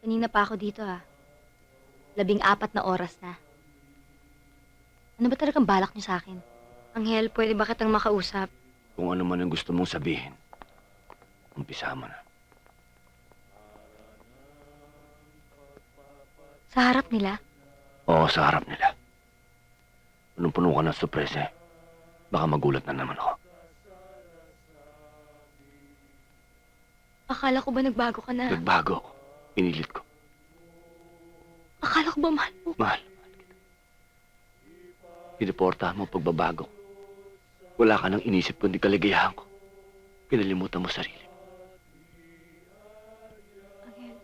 Kanina pa ako dito 14 na oras na. Ano ba talagang balak niyo sa akin? Anghel, pwede ba kitang makausap? Kung ano man ang gusto mong sabihin, umpisa mo na. Sa harap nila? Oo, sa harap nila. Punong-puno ka ng sorpresa eh. Baka magulat na naman ako. Akala ko ba nagbago ka na? Nagbago ako. Pinilit ko. Akala ko ba mahal mo? Mahal kita. Piniportahan mo ang pagbabago ko. Wala ka nang inisip kundi kaligayahan ko. Kinalimutan mo sarili mo. Anghel,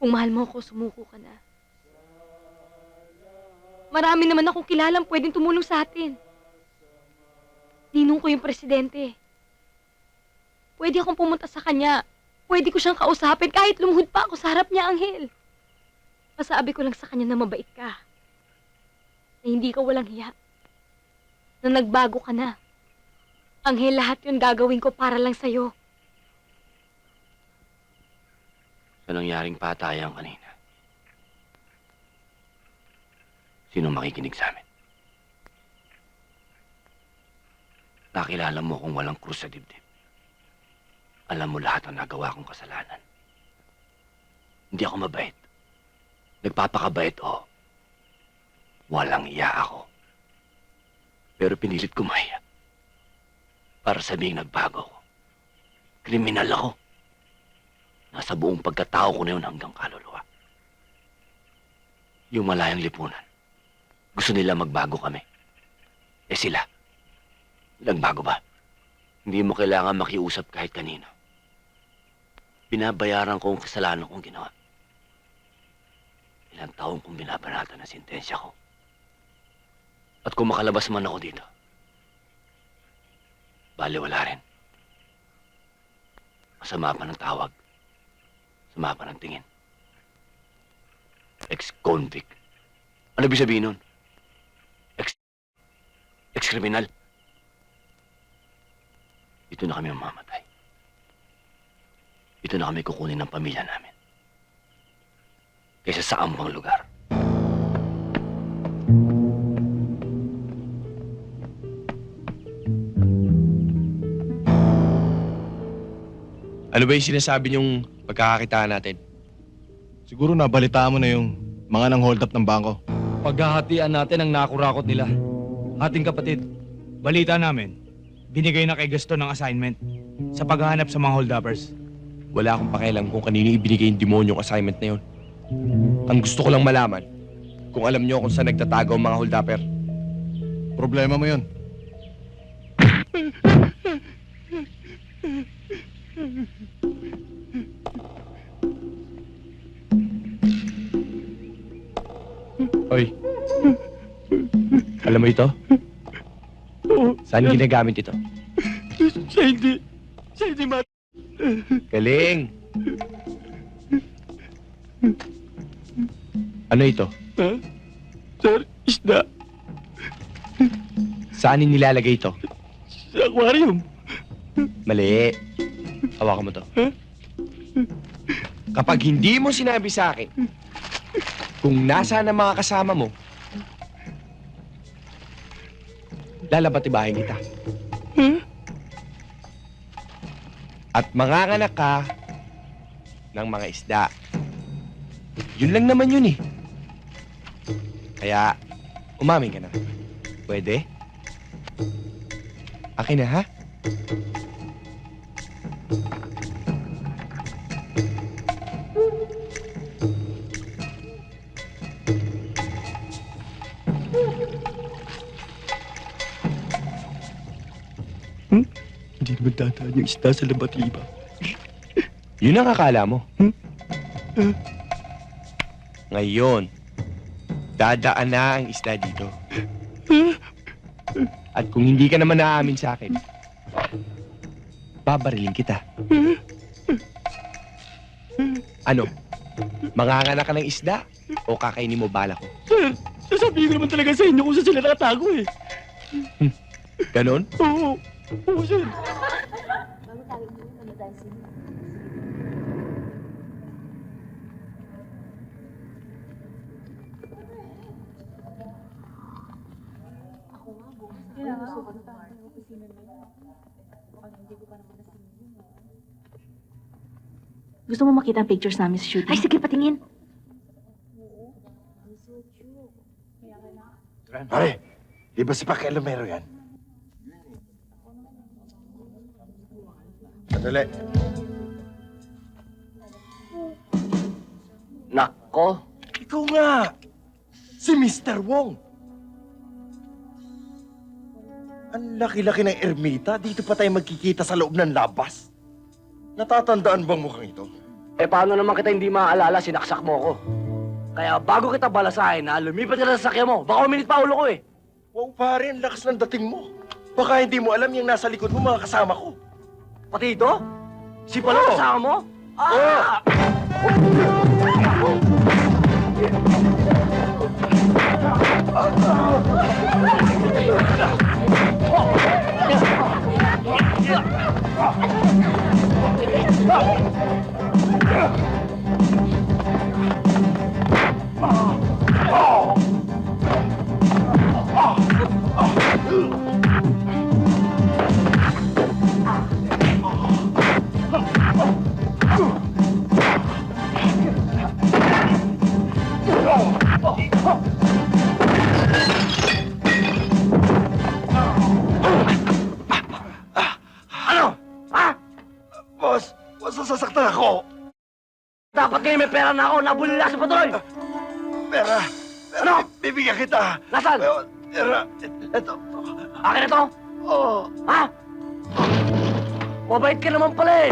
kung mahal mo ako, sumuko ka na. Marami naman akong kilalang pwedeng tumulong sa atin. Ninong ko yung presidente. Pwede akong pumunta sa kanya. Pwede ko siyang kausapin kahit lumuhod pa ako sa harap niya, Anghel. Masabi ko lang sa kanya na mabait ka. Na hindi ka walang hiya. Na nagbago ka na. Anghel, lahat yun gagawin ko para lang sa'yo. Sa nangyaring patayan kanina, sino makikinig sa amin? Nakilala mo kung walang krus sa dibdib. Alam mo lahat ang nagawa kong kasalanan. Hindi ako mabait. Nagpapakabait, oo. Walang iya ako. Pero pinilit ko mahiya. Para sabihin nagbago ako. Kriminal ako. Nasa buong pagkatao ko na yun hanggang kaluluwa. Yung malayang lipunan. Gusto nila magbago kami. Eh sila, nagbago ba? Hindi mo kailangan makiusap kahit kanino. Binabayaran ko ang kasalanan kong ginawa. Ilang taon kong binabanatan ang sentensya ko. At kung makalabas man ako dito, baliwala rin. Masama pa ng tawag. Masama pa ng tingin. Ex-convict. Ano ibig sabihin nun? Ex-kriminal. Dito na kami mamamatay. Dito na kami kukunin ng pamilya namin. Kaysa sa ambang lugar. Ano ba yung sinasabi niyong pagkakakitaan natin? Siguro nabalitaan mo na yung mga nang-hold up ng bangko. Paghahatian natin ang nakurakot nila. Ating kapatid, balita namin, binigay na kay Gaston ng assignment sa paghahanap sa mga hold-uppers. Wala akong pakialam kung kanino ibinigay yung demonyong assignment na yun. Ang gusto ko lang malaman, kung alam niyo kung saan nagtatago ang mga hold-upper. Problema mo yun. Hoy, alam mo ito? Saan ginagamit ito? Sa hindi mat... Galing! Ano ito? Sir, isda. Saan nilalagay ito? Sa aquarium. Mali. Hawakan mo to. Kapag hindi mo sinabi sa akin kung nasaan ang mga kasama mo, lalabatibahin kita. At manganganak ka ng mga isda. Yun lang naman yun eh. Kaya, umamin ka na. Pwede? Akin na, ha? Hindi naman dadaan yung isda sa labatiba. Yun ang akala mo. Ngayon, dadaan na ang isda dito. At kung hindi ka naman naaamin sa akin, babarilin kita. Ano? Manganganak ka ng isda o kakainin mo bala ko? Sir, sasabihin ko naman talaga sa inyo kung saan sila nakatago eh. Ganon? Oo. Oo, sir. Bago tayo uwi, ano dahil sa'yo? Gusto mo makita ang pictures namin sa shooting? Ay, sige, patingin. Pare, di ba si Pakialamero yan? Sandali. Nako, Ikaw nga! Si Mr. Wong! Ang laki-laki ng ermita, dito pa tayo magkikita sa loob ng labas. Natatandaan bang mukhang ito? eh paano naman kita hindi maaalala, sinaksak mo ko. Kaya bago kita balasahin na lumipat ka na sa sakya mo, baka uminit pa ulo ko eh. Wow, pare, ang lakas ng dating mo. Baka hindi mo alam yung nasa likod mo, mga kasama ko. Pati ito? Si Pala Oo. kasama mo? Ah! Ano? Ha? Boss, sasaktan ako. Dapat ngayon may pera na ako, nabulila sa patuloy! Pera, Ano? bibigyan kita. Nasaan? Pera, eto. Akin na to? Oh. Ha? Mabait ka naman pala eh!